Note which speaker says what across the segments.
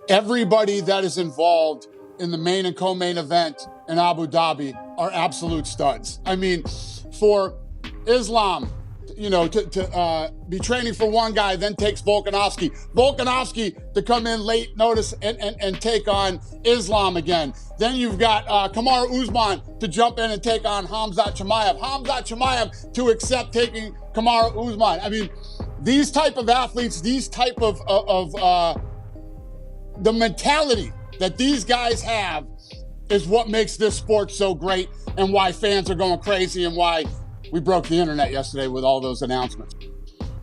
Speaker 1: Everybody that is involved in the main and co-main event in Abu Dhabi are absolute studs. I mean, for Islam, you know, to be training for one guy, then takes Volkanovski to come in late notice and take on Islam again. Then you've got Kamaru Usman to jump in and take on Khamzat Chimaev to accept taking Kamaru Usman. I mean, these type of athletes, these type of the mentality that these guys have is what makes this sport so great and why fans are going crazy and why we broke the internet yesterday with all those announcements.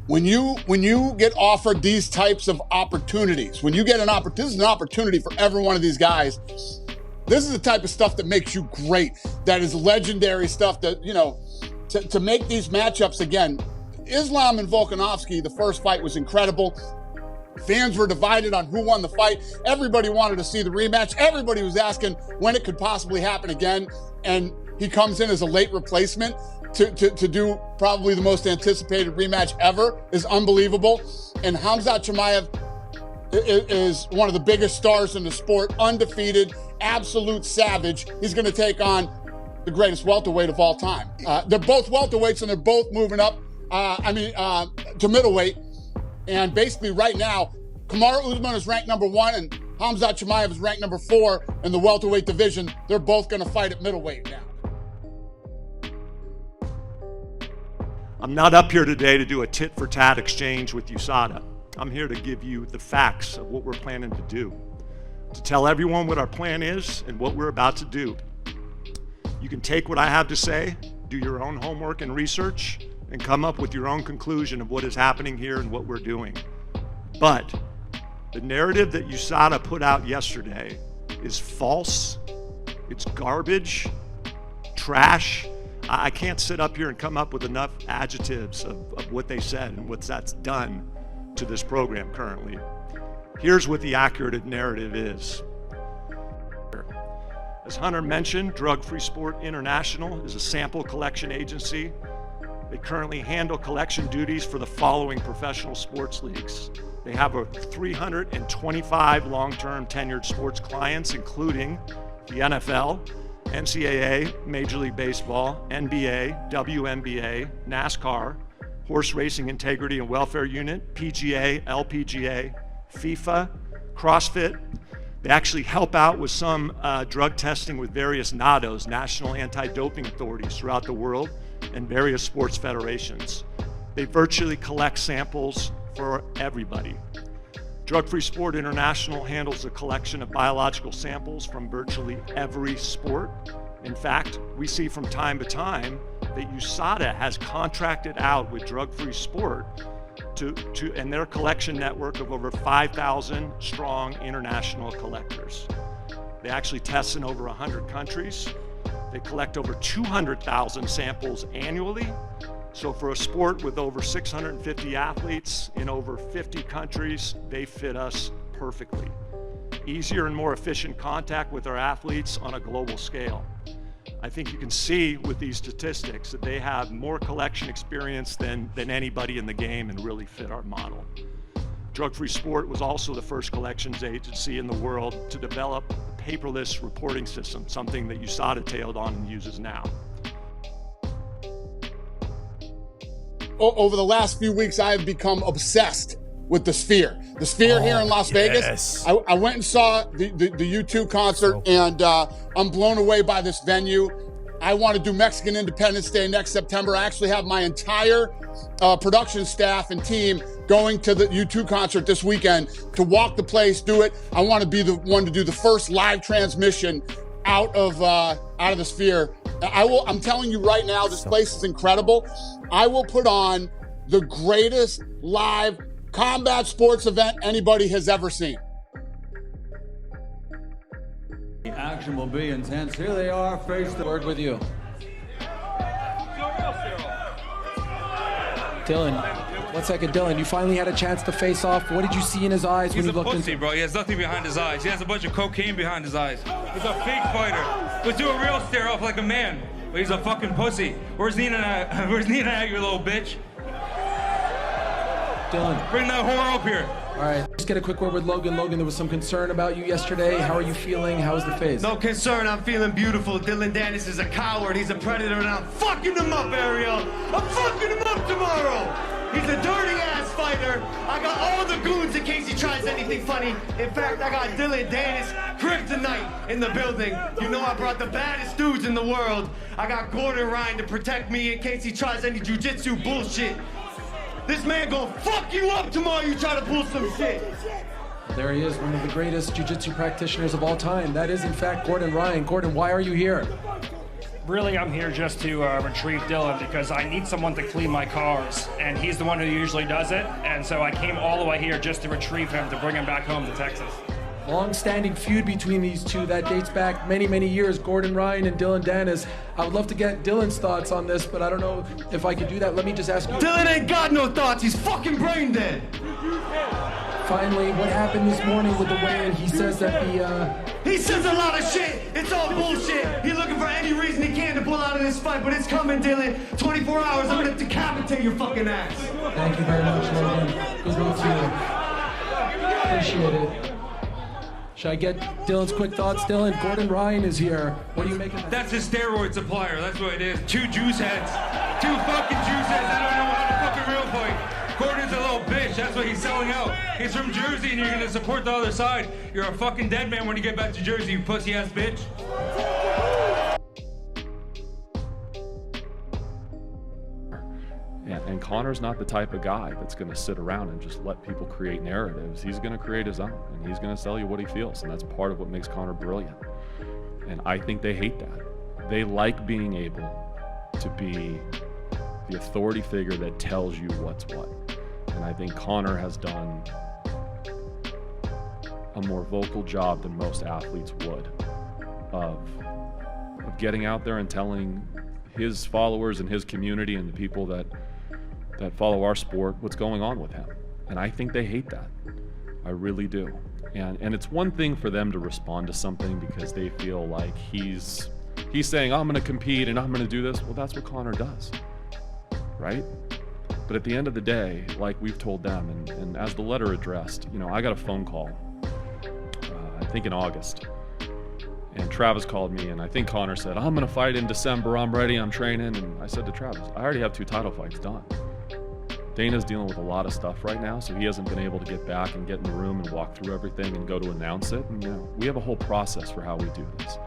Speaker 1: When you get offered these types of opportunities, when you get this is an opportunity for every one of these guys. This is the type of stuff that makes you great. That is legendary stuff that, you know, to make these matchups again. Islam and Volkanovski, the first fight was incredible. Fans were divided on who won the fight. Everybody wanted to see the rematch. Everybody was asking when it could possibly happen again. And he comes in as a late replacement to do probably the most anticipated rematch ever. Is unbelievable. And Khamzat Chimaev is one of the biggest stars in the sport, undefeated, absolute savage. He's going to take on the greatest welterweight of all time. They're both welterweights and they're both moving up, to middleweight. And basically right now, Kamaru Usman is ranked number 1 and Khamzat Chimaev is ranked number 4 in the welterweight division. They're both going to fight at middleweight now.
Speaker 2: I'm not up here today to do a tit-for-tat exchange with USADA. I'm here to give you the facts of what we're planning to do, to tell everyone what our plan is and what we're about to do. You can take what I have to say, do your own homework and research, and come up with your own conclusion of what is happening here and what we're doing. But the narrative that USADA put out yesterday is false, it's garbage, trash. I can't sit up here and come up with enough adjectives of what they said and what that's done to this program currently. Here's what the accurate narrative is. As Hunter mentioned, Drug Free Sport International is a sample collection agency. They currently handle collection duties for the following professional sports leagues. They have over 325 long-term tenured sports clients, including the NFL, NCAA, Major League Baseball, NBA, WNBA, NASCAR, Horse Racing Integrity and Welfare Unit, PGA, LPGA, FIFA, CrossFit. They actually help out with some drug testing with various NADOs, National Anti-Doping Authorities throughout the world, and various sports federations. They virtually collect samples for everybody. Drug Free Sport International handles a collection of biological samples from virtually every sport. In fact, we see from time to time that USADA has contracted out with Drug Free Sport and their collection network of over 5,000 strong international collectors. They actually test in over 100 countries. They collect over 200,000 samples annually. So for a sport with over 650 athletes in over 50 countries, they fit us perfectly. Easier and more efficient contact with our athletes on a global scale. I think you can see with these statistics that they have more collection experience than anybody in the game and really fit our model. Drug Free Sport was also the first collections agency in the world to develop a paperless reporting system, something that USADA tailed on and uses now.
Speaker 1: Over the last few weeks, I have become obsessed with the Sphere. The Sphere here in Las Vegas. I went and saw the U2 concert, and I'm blown away by this venue. I want to do Mexican Independence Day next September. I actually have my entire production staff and team going to the U2 concert this weekend to walk the place, do it. I want to be the one to do the first live transmission out of the Sphere. I'm telling you right now, this place is incredible. I will put on the greatest live combat sports event anybody has ever seen.
Speaker 3: The action will be intense. Here they are, face the word with you.
Speaker 4: Dillon, 1 second, Dillon, you finally had a chance to face off. What did you see in his eyes when you looked into?
Speaker 5: He's a pussy, bro. He has nothing behind his eyes. He has a bunch of cocaine behind his eyes. He's a fake fighter. Let's do a real stare off like a man. But he's a fucking pussy. Where's Nina at, you little bitch?
Speaker 4: Dillon.
Speaker 5: Bring that whore up here.
Speaker 4: All right, just get a quick word with Logan. Logan, there was some concern about you yesterday. How are you feeling? How was the phase?
Speaker 6: No concern, I'm feeling beautiful. Dillon Danis is a coward. He's a predator, and I'm fucking him up, Ariel. I'm fucking him up tomorrow. He's a dirty-ass fighter. I got all the goons in case he tries anything funny. In fact, I got Dillon Danis, kryptonite in the building. You know I brought the baddest dudes in the world. I got Gordon Ryan to protect me in case he tries any jiu-jitsu bullshit. This man gonna fuck you up tomorrow you try to pull some shit.
Speaker 4: There he is, one of the greatest jiu-jitsu practitioners of all time. That is, in fact, Gordon Ryan. Gordon, why are you here?
Speaker 7: Really, I'm here just to retrieve Dillon because I need someone to clean my cars, and he's the one who usually does it, and so I came all the way here just to retrieve him, to bring him back home to Texas.
Speaker 4: Long-standing feud between these two that dates back many, many years, Gordon Ryan and Dillon Danis. I would love to get Dillon's thoughts on this, but I don't know if I could do that. Let me just ask you.
Speaker 6: Dillon ain't got no thoughts, he's fucking brain dead.
Speaker 4: Finally, what happened this morning with the weigh-in? He says that
Speaker 6: He says a lot of shit. It's all bullshit. He's looking for any reason he can to pull out of this fight, but it's coming, Dillon. 24 hours, I'm gonna decapitate your fucking ass.
Speaker 4: Thank you very much, Logan. Good luck to you. Appreciate it. Should I get Dillon's quick thoughts? Dillon, Gordon Ryan is here. What are you making?
Speaker 5: That's a steroid supplier. That's what it is. Two juice heads. Two fucking juice heads. I don't know how to fucking real fight. Gordon's a little bitch. That's what he's selling out. He's from Jersey, and you're gonna support the other side. You're a fucking dead man when you get back to Jersey, you pussy ass bitch.
Speaker 8: And Conor's not the type of guy that's going to sit around and just let people create narratives. He's going to create his own, and he's going to tell you what he feels, and that's part of what makes Conor brilliant. And I think they hate that. They like being able to be the authority figure that tells you what's what. And I think Conor has done a more vocal job than most athletes would of getting out there and telling his followers and his community and the people that follow our sport what's going on with him. And I think they hate that. I really do. And it's one thing for them to respond to something because they feel like he's saying, I'm going to compete and I'm going to do this. Well, that's what Conor does, right? But at the end of the day, like we've told them, and as the letter addressed, you know, I got a phone call, I think in August. And Travis called me, and I think Conor said, I'm going to fight in December. I'm ready. I'm training. And I said to Travis, I already have 2 title fights done. Dana's dealing with a lot of stuff right now, so he hasn't been able to get back and get in the room and walk through everything and go to announce it. And, you know, we have a whole process for how we do this.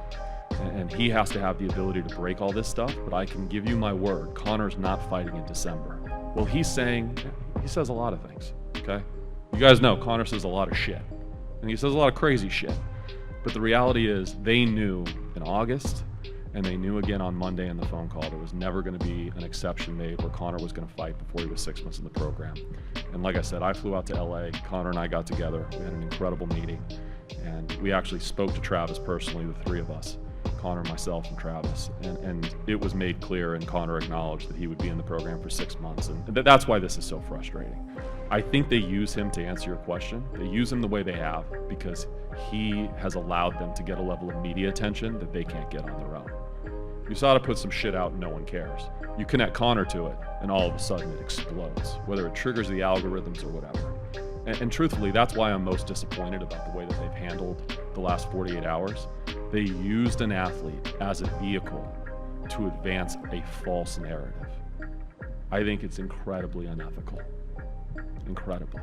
Speaker 8: And he has to have the ability to break all this stuff, but I can give you my word, Conor's not fighting in December. Well, he says a lot of things, okay? You guys know Conor says a lot of shit, and he says a lot of crazy shit. But the reality is they knew in August, and they knew again on Monday in the phone call, there was never going to be an exception made where Conor was going to fight before he was 6 months in the program. And like I said, I flew out to LA, Conor and I got together, we had an incredible meeting, and we actually spoke to Travis personally, the 3 of us, Conor, myself, and Travis, and it was made clear, and Conor acknowledged that he would be in the program for 6 months, and that's why this is so frustrating. I think they use him to answer your question. They use him the way they have because he has allowed them to get a level of media attention that they can't get on their own. USADA puts some shit out and no one cares. You connect Conor to it and all of a sudden it explodes, whether it triggers the algorithms or whatever. And truthfully, that's why I'm most disappointed about the way that they've handled the last 48 hours. They used an athlete as a vehicle to advance a false narrative. I think it's incredibly unethical. Incredibly.